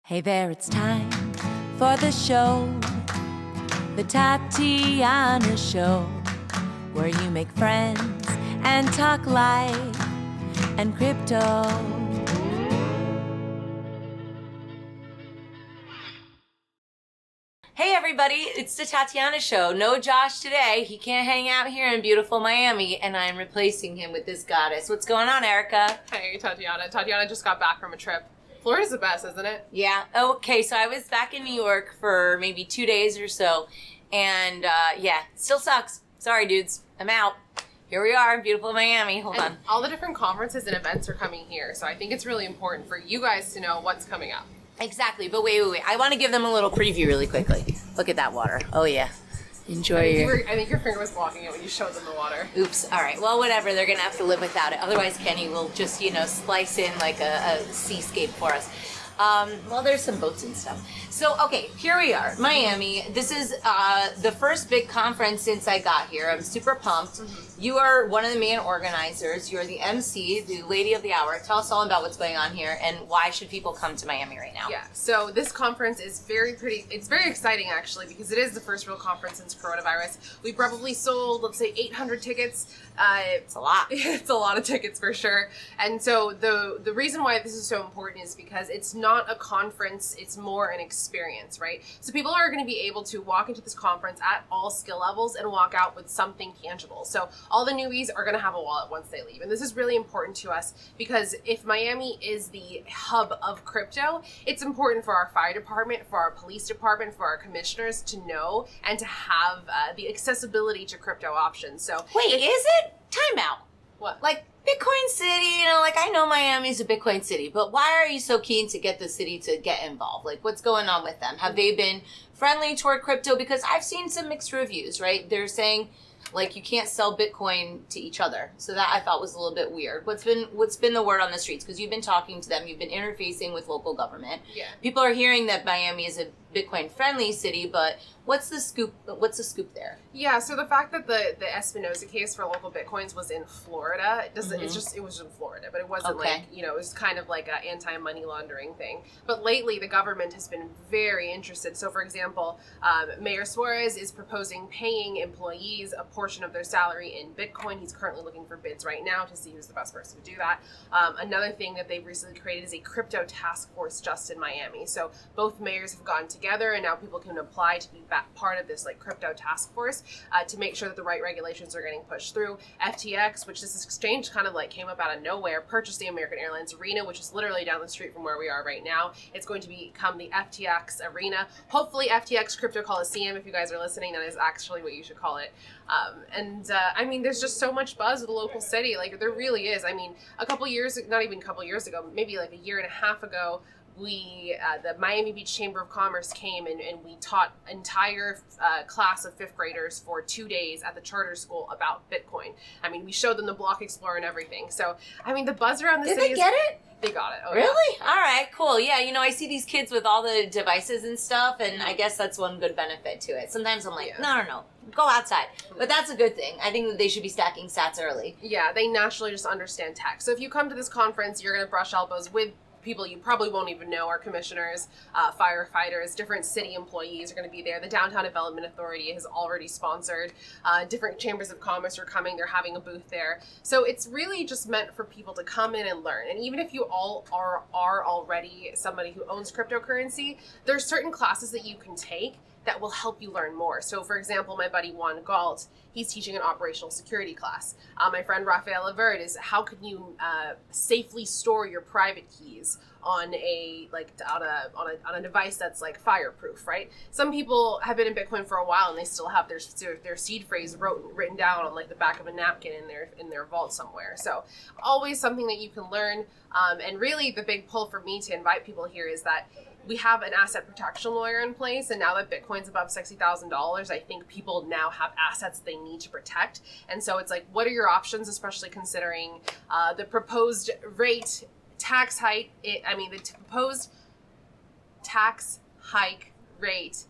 Hey there, it's time for the show, the Tatiana Show, where you make friends and talk life and crypto. Hey everybody, it's the Tatiana Show. No Josh today. He can't hang out here in beautiful Miami, and I'm replacing him with this goddess. What's going on, Eryka? Hey, Tatiana. Tatiana just got back from a trip. Florida's the best, isn't it? Yeah. Okay, so I was back in New York for maybe 2 days or so, and yeah, still sucks. Sorry, dudes. I'm out. Here we are, beautiful Miami. Hold on. All the different conferences and events are coming here, so I think it's really important for you guys to know what's coming up. Exactly, but wait. I want to give them a little preview really quickly. Look at that water. Oh, yeah. Enjoy I think your finger was blocking it when you showed them the water. Oops. All right. Well, whatever. They're going to have to live without it. Otherwise, Kenny will just, splice in like a seascape for us. Well, there's some boats and stuff. So, okay, here we are, Miami. This is the first big conference since I got here. I'm super pumped. Mm-hmm. You are one of the main organizers. You're the MC, the lady of the hour. Tell us all about what's going on here and why should people come to Miami right now? Yeah, so this conference is it's very exciting actually because it is the first real conference since coronavirus. We probably sold, let's say, 800 tickets. It's a lot. It's a lot of tickets for sure. And so the reason why this is so important is because it's not a conference, it's more an experience, right? So people are going to be able to walk into this conference at all skill levels and walk out with something tangible. So all the newbies are going to have a wallet once they leave. And this is really important to us because if Miami is the hub of crypto, it's important for our fire department, for our police department, for our commissioners to know and to have the accessibility to crypto options. So wait, is it? Time out. What? Like Bitcoin City, I know Miami's a Bitcoin city, but why are you so keen to get the city to get involved? Like, what's going on with them? Have they been friendly toward crypto? Because I've seen some mixed reviews, right? They're saying, like, you can't sell Bitcoin to each other. So that I thought was a little bit weird. What's been the word on the streets? Because you've been talking to them, you've been interfacing with local government. Yeah. People are hearing that Miami is a Bitcoin friendly city, but what's the scoop there? Yeah, so the fact that the Espinoza case for local Bitcoins was in Florida, it doesn't it was in Florida, but it wasn't it was kind of like an anti-money laundering thing. But lately the government has been very interested. So for example, Mayor Suarez is proposing paying employees a portion of their salary in Bitcoin. He's currently looking for bids right now to see who's the best person to do that. Another thing that they've recently created is a crypto task force just in Miami. So both mayors have gotten together and now people can apply to be part of this like crypto task force to make sure that the right regulations are getting pushed through. FTX, which this exchange kind of like came up out of nowhere, purchased the American Airlines Arena, which is literally down the street from where we are right now. It's going to become the FTX Arena. Hopefully FTX Crypto Coliseum, if you guys are listening, that is actually what you should call it. I mean, there's just so much buzz with the local city. Like, there really is. I mean, not even a couple years ago, maybe like a year and a half ago, the Miami Beach Chamber of Commerce came and we taught entire class of 5th graders for 2 days at the charter school about Bitcoin. I mean, we showed them the Block Explorer and everything. So, I mean, the buzz around the city Did they get it? They got it. Oh, really? Yeah. All right, cool. Yeah, I see these kids with all the devices and stuff, and I guess that's one good benefit to it. Sometimes I'm like, no, go outside. But that's a good thing. I think that they should be stacking sats early. Yeah, they naturally just understand tech. So if you come to this conference, you're going to brush elbows with people you probably won't even know. Our commissioners, firefighters, different city employees are going to be there. The Downtown Development Authority has already sponsored. Different chambers of commerce are coming. They're having a booth there. So it's really just meant for people to come in and learn. And even if you all are already somebody who owns cryptocurrency, there's certain classes that you can take that will help you learn more. So for example, my buddy Juan Galt, he's teaching an operational security class. My friend Rafael Avert is how can you safely store your private keys on a device that's like fireproof, right? Some people have been in Bitcoin for a while and they still have their seed phrase written down on like the back of a napkin in their vault somewhere. So always something that you can learn. And really the big pull for me to invite people here is that we have an asset protection lawyer in place, and now that Bitcoin's above $60,000, I think people now have assets they need to protect. And so it's like, what are your options, especially considering the proposed tax hike rate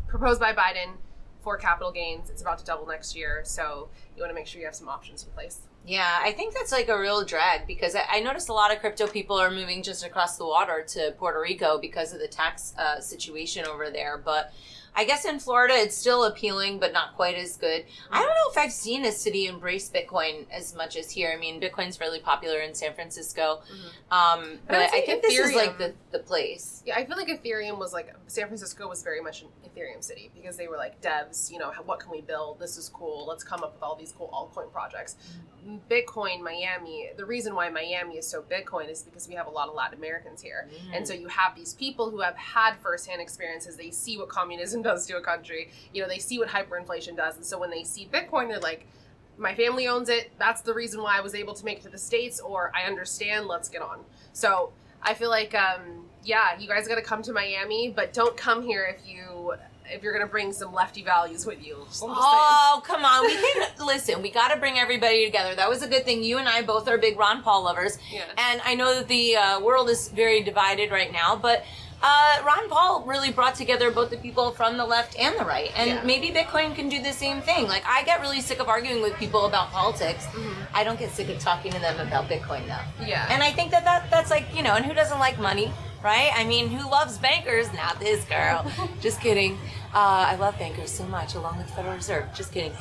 proposed by Biden for capital gains. It's about to double next year, so you want to make sure you have some options in place. Yeah, I think that's like a real drag because I noticed a lot of crypto people are moving just across the water to Puerto Rico because of the tax situation over there. But I guess in Florida it's still appealing, but not quite as good. I don't know if I've seen a city embrace Bitcoin as much as here. I mean, Bitcoin's really popular in San Francisco, but I think this is like the place. Yeah, I feel like Ethereum was like, San Francisco was very much an Ethereum city because they were like devs, you know, what can we build? This is cool. Let's come up with all these cool altcoin projects. Bitcoin, Miami, the reason why Miami is so Bitcoin is because we have a lot of Latin Americans here. And so you have these people who have had firsthand experiences. They see what communism does to a country. You know, they see what hyperinflation does. And so when they see Bitcoin, they're like, my family owns it. That's the reason why I was able to make it to the States, or I understand, let's get on. So I feel like, yeah, you guys got to come to Miami, but don't come here if you're going to bring some lefty values with you. Oh, come on. We can, listen, we got to bring everybody together. That was a good thing. You and I both are big Ron Paul lovers. Yeah. And I know that the world is very divided right now, but Ron Paul really brought together both the people from the left and the right. And maybe Bitcoin can do the same thing. Like, I get really sick of arguing with people about politics. I don't get sick of talking to them about Bitcoin, though. Yeah. And I think that's like, you know, and who doesn't like money, right? I mean, who loves bankers? Not this girl. Just kidding. I love bankers so much, along with the Federal Reserve. Just kidding.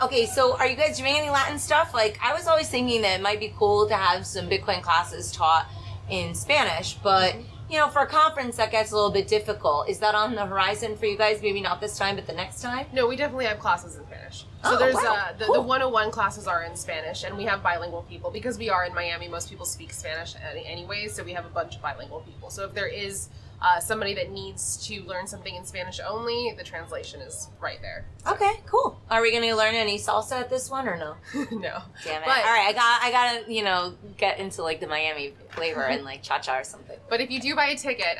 Okay, so are you guys doing any Latin stuff? Like, I was always thinking that it might be cool to have some Bitcoin classes taught in Spanish, but, you know, for a conference, that gets a little bit difficult. Is that on the horizon for you guys? Maybe not this time, but the next time? No, we definitely have classes in Spanish. So there's the 101 classes are in Spanish, and we have bilingual people. Because we are in Miami, most people speak Spanish anyway, so we have a bunch of bilingual people. So if there is somebody that needs to learn something in Spanish only, the translation is right there. So. Okay, cool. Are we going to learn any salsa at this one or no? No. Damn it. But, all right, I gotta, you know, get into like the Miami flavor and like cha-cha or something. But if you do buy a ticket,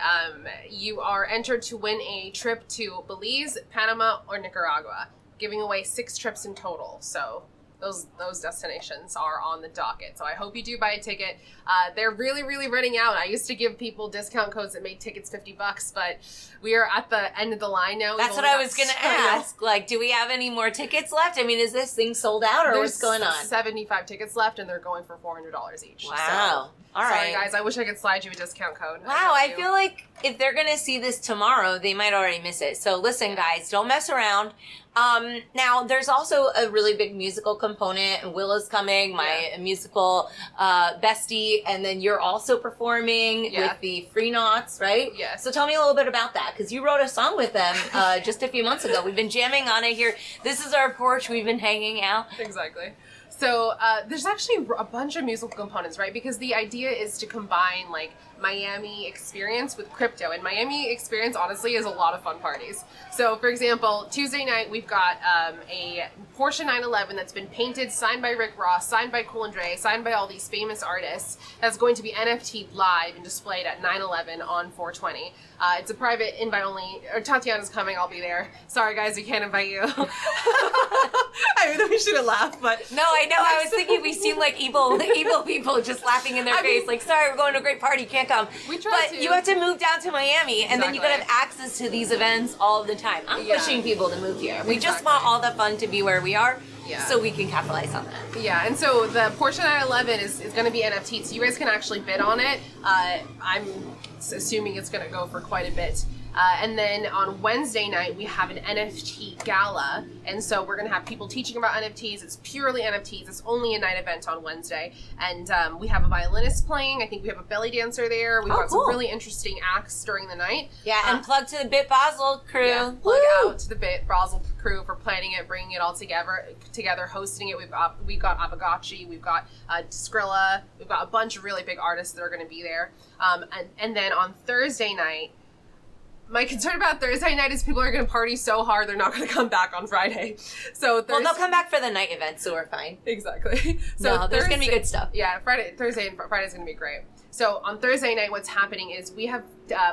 you are entered to win a trip to Belize, Panama, or Nicaragua, giving away 6 trips in total. So those destinations are on the docket. So I hope you do buy a ticket. They're really, really running out. I used to give people discount codes that made tickets $50, but we are at the end of the line now. That's what I was going to ask. Like, do we have any more tickets left? I mean, is this thing sold out or what's going on? 75 tickets left, and they're going for $400 each. Wow. So, all right. Sorry, guys. I wish I could slide you a discount code. Wow, I feel like if they're going to see this tomorrow, they might already miss it. So listen, guys, don't mess around. Now, there's also a really big musical component, and Willa's coming, my musical bestie, and then you're also performing with the Free Knots, right? Yeah. So tell me a little bit about that, because you wrote a song with them just a few months ago. We've been jamming on it here. This is our porch. We've been hanging out. Exactly. So there's actually a bunch of musical components, right? Because the idea is to combine like Miami experience with crypto. And Miami experience, honestly, is a lot of fun parties. So, for example, Tuesday night, we've got a Porsche 911 that's been painted, signed by Rick Ross, signed by Cool and Dre, signed by all these famous artists. That's going to be NFT live and displayed at 9/11 on 420. It's a private invite only. Tatiana's coming, I'll be there. Sorry, guys, we can't invite you. I mean, we should have laughed, but... No, I know. I was thinking we seem like evil people just laughing in their face. Like, sorry, we're going to a great party, can't come. We try But to. you have to move down to Miami, and then you got to have access to these events all the time. I'm pushing people to move here. We just want all the fun to be where we are, so we can capitalize on that. Yeah, and so the Porsche 911 is going to be NFT, so you guys can actually bid on it. I'm assuming it's going to go for quite a bit. And then on Wednesday night, we have an NFT gala. And so we're going to have people teaching about NFTs. It's purely NFTs. It's only a night event on Wednesday. And we have a violinist playing. I think we have a belly dancer there. We've got some really interesting acts during the night. Yeah, and plug to the Bit Basel crew. Yeah, plug out to the Bit Basel crew for planning it, bringing it all together, hosting it. We've got Abagachi, we've got Skrilla, we've got a bunch of really big artists that are going to be there. And then on Thursday night, my concern about Thursday night is people are going to party so hard they're not going to come back on Friday. So well, they'll come back for the night event, so we're fine. Exactly. So no, there's going to be good stuff. Yeah, Thursday and Friday's going to be great. So on Thursday night, what's happening is we have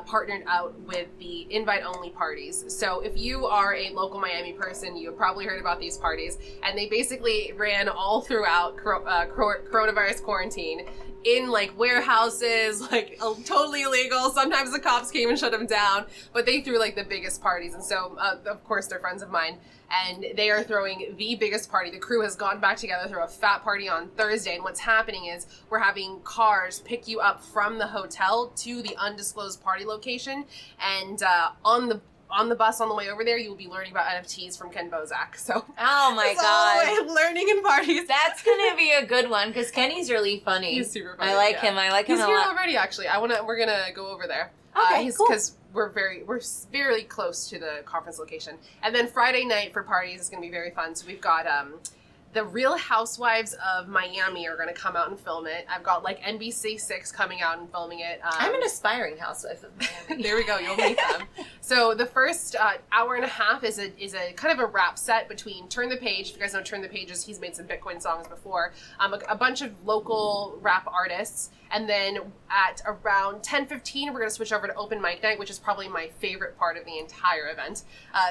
partnered out with the invite-only parties. So if you are a local Miami person, you have probably heard about these parties, and they basically ran all throughout coronavirus quarantine in like warehouses, like totally illegal. Sometimes the cops came and shut them down, but they threw like the biggest parties. And so, of course, they're friends of mine. and they are throwing the biggest party. The crew has gone back together, throw a fat party on Thursday, and what's happening is we're having cars pick you up from the hotel to the undisclosed party location, and on the bus on the way over there, you will be learning about NFTs from Ken Bozak. So, oh my god, learning and parties. That's gonna be a good one because Kenny's really funny. He's super funny. I like him. I like him a lot. He's here already. Actually, we're gonna go over there. Okay, cool. Because we're very close to the conference location. And then Friday night for parties is gonna be very fun. So we've got the Real Housewives of Miami are going to come out and film it. I've got like NBC6 coming out and filming it. I'm an aspiring housewife of Miami. There we go. You'll meet them. So the first hour and a half is a kind of a rap set between Turn the Page. If you guys know Turn the Pages, he's made some Bitcoin songs before. A bunch of local rap artists. And then at around 10:15, we're going to switch over to open mic night, which is probably my favorite part of the entire event.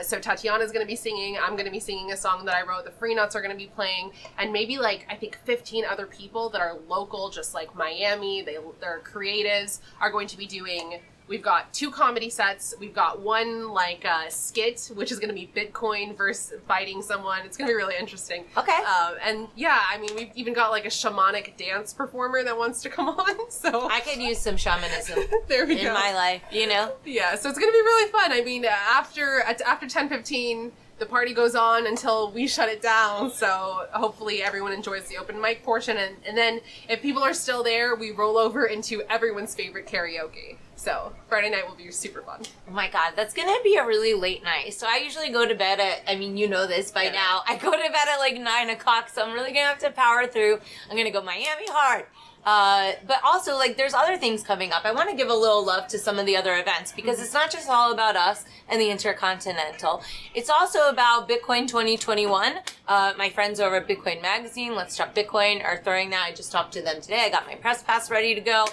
So Tatiana is going to be singing. I'm going to be singing a song that I wrote. The Free Nuts are going to be playing. And maybe like, I think 15 other people that are local, just like Miami, they're creatives, are going to be doing... We've got 2 comedy sets. We've got one like skit, which is going to be Bitcoin versus fighting someone. It's going to be really interesting. Okay. And yeah, I mean, we've even got like a shamanic dance performer that wants to come on. So I could use some shamanism there we in go. my life, you know? Yeah, so it's going to be really fun. I mean, after 10:15, the party goes on until we shut it down. So hopefully everyone enjoys the open mic portion. And then if people are still there, we roll over into everyone's favorite karaoke. So Friday night will be super fun. Oh my god, that's gonna be a really late night. So I usually go to bed at, I mean, you know this by now. I go to bed at like 9 o'clock, so I'm really gonna have to power through. I'm gonna go Miami hard. But also, like, there's other things coming up. I want to give a little love to some of the other events because it's not just all about us and the Intercontinental. It's also about Bitcoin 2021. My friends over at Bitcoin Magazine, Let's Talk Bitcoin, are throwing that. I just talked to them today. I got my press pass ready to go.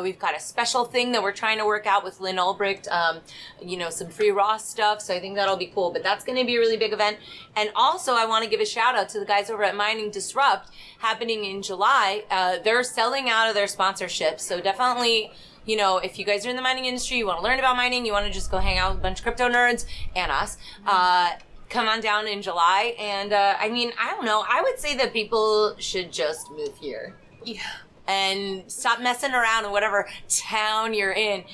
We've got a special thing that we're trying to work out with Lynn Ulbricht, some free Ross stuff. So I think that'll be cool. But that's going to be a really big event. And also, I want to give a shout out to the guys over at Mining Disrupt happening in July. They're selling out of their sponsorships. So definitely, you know, if you guys are in the mining industry, you want to learn about mining, you want to just go hang out with a bunch of crypto nerds and us, come on down in July. And I mean, I don't know. I would say that people should just move here. Yeah. And stop messing around in whatever town you're in.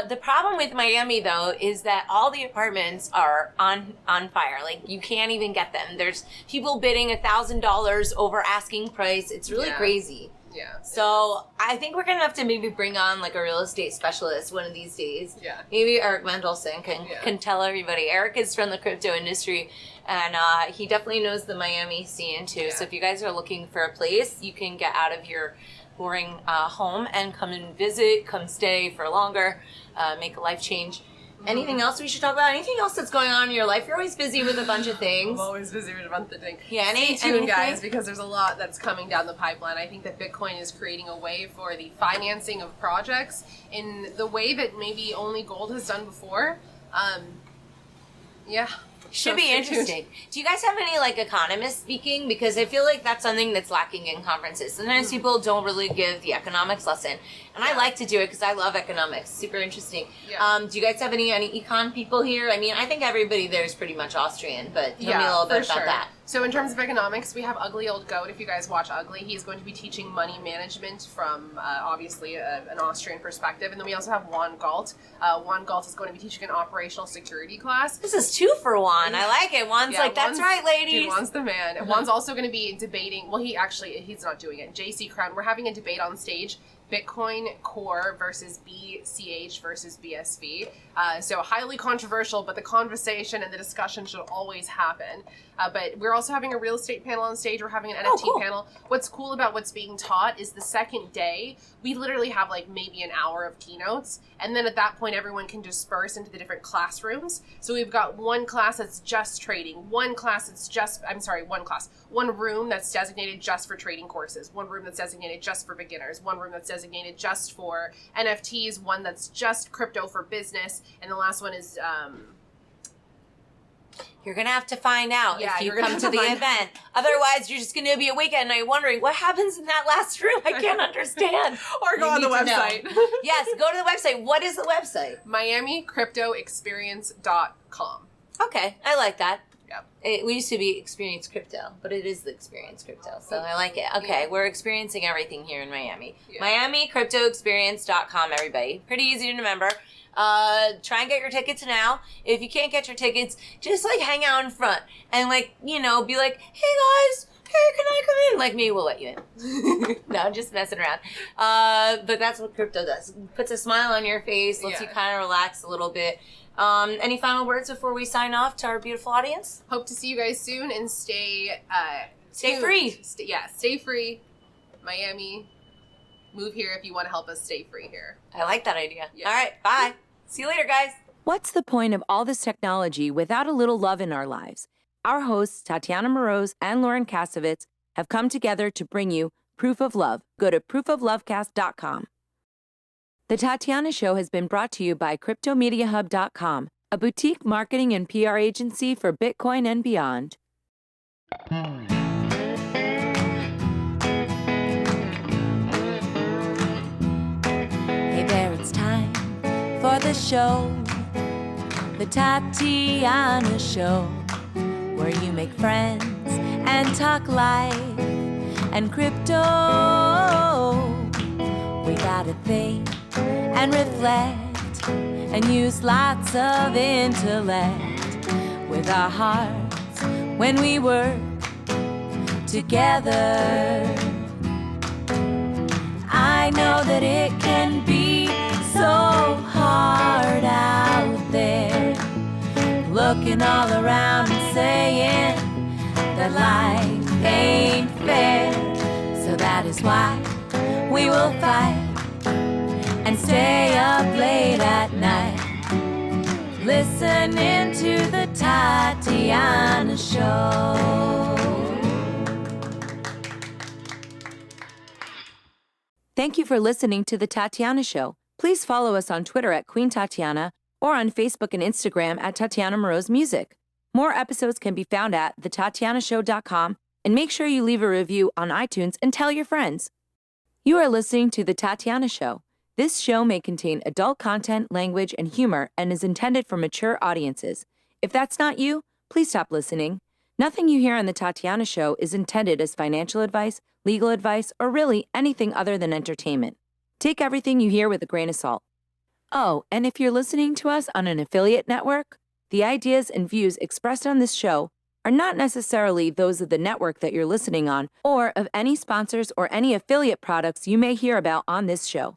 The problem with Miami, though, is that all the apartments are on fire. Like, you can't even get them. There's people bidding $1,000 over asking price. It's really crazy. Yeah. So I think we're going to have to maybe bring on like a real estate specialist one of these days. Yeah. Maybe Eric Mendelson can tell everybody. Eric is from the crypto industry, and he definitely knows the Miami scene too. Yeah. So if you guys are looking for a place, you can get out of your boring home and come and visit, come stay for longer, make a life change. Anything else we should talk about? Anything else that's going on in your life? You're always busy with a bunch of things. I'm always busy with a bunch of things. Yeah, Stay tuned, guys, because there's a lot that's coming down the pipeline. I think that Bitcoin is creating a way for the financing of projects in the way that maybe only gold has done before. Yeah. Should be interesting. Do you guys have any like economists speaking? Because I feel like that's something that's lacking in conferences. Sometimes people don't really give the economics lesson, and I like to do it because I love economics. Super interesting. Yeah. Do you guys have any econ people here? I mean, I think everybody there is pretty much Austrian, but tell me a little bit about that. So in terms of economics, we have Ugly Old Goat. If you guys watch Ugly, he's going to be teaching money management from obviously an Austrian perspective. And then we also have Juan Galt. Juan Galt is going to be teaching an operational security class. This is 2 for 1. I like it. Juan's like, that's right, ladies. Dude, Juan's the man. And Juan's also going to be debating. Well, he's not doing it. JC Crown. We're having a debate on stage. Bitcoin Core versus BCH versus BSV. So highly controversial, but the conversation and the discussion should always happen. But we're also having a real estate panel on stage. We're having an NFT panel. What's cool about what's being taught is the second day, we literally have like maybe an hour of keynotes. And then at that point, everyone can disperse into the different classrooms. So we've got one class that's just trading, one room that's designated just for trading courses, one room that's designated just for beginners, one room that's designated just for NFTs, one that's just crypto for business, and the last one is... You're going to have to find out if you come to the event. Otherwise, you're just going to be awake at night wondering, what happens in that last room? I can't understand. Or go on the website. Yes, go to the website. What is the website? MiamiCryptoExperience.com. Okay, I like that. Yep. We used to be Experience Crypto, but it is the Experience Crypto, so I like it. Okay, we're experiencing everything here in Miami. Yeah. MiamiCryptoExperience.com, everybody. Pretty easy to remember. Try and get your tickets now. If you can't get your tickets, just like hang out in front and like, be like, hey guys, hey, can I come in? Like, maybe we'll let you in. No, just messing around. But that's what crypto does. Puts a smile on your face, lets you kind of relax a little bit. Any final words before we sign off to our beautiful audience? Hope to see you guys soon and stay free. Stay free. Miami. Move here if you want to help us stay free here. I like that idea. Yeah. All right, bye. See you later, guys. What's the point of all this technology without a little love in our lives? Our hosts, Tatiana Moroz and Lauren Kasovitz, have come together to bring you Proof of Love. Go to proofoflovecast.com. The Tatiana Show has been brought to you by CryptoMediaHub.com, a boutique marketing and PR agency for Bitcoin and beyond. Hey there, it's time for the show, the Tatiana Show, where you make friends and talk life and crypto. We gotta think and reflect and use lots of intellect with our hearts when we work together. I know that it can be so hard out there, looking all around and saying that life ain't fair. So that is why we will fight and stay up late at night, listening to the Tatiana Show. Thank you for listening to the Tatiana Show. Please follow us on Twitter at Queen Tatiana or on Facebook and Instagram at Tatiana Moroz Music. More episodes can be found at thetatianashow.com, and make sure you leave a review on iTunes and tell your friends. You are listening to The Tatiana Show. This show may contain adult content, language, and humor and is intended for mature audiences. If that's not you, please stop listening. Nothing you hear on The Tatiana Show is intended as financial advice, legal advice, or really anything other than entertainment. Take everything you hear with a grain of salt. Oh, and if you're listening to us on an affiliate network, the ideas and views expressed on this show are not necessarily those of the network that you're listening on or of any sponsors or any affiliate products you may hear about on this show.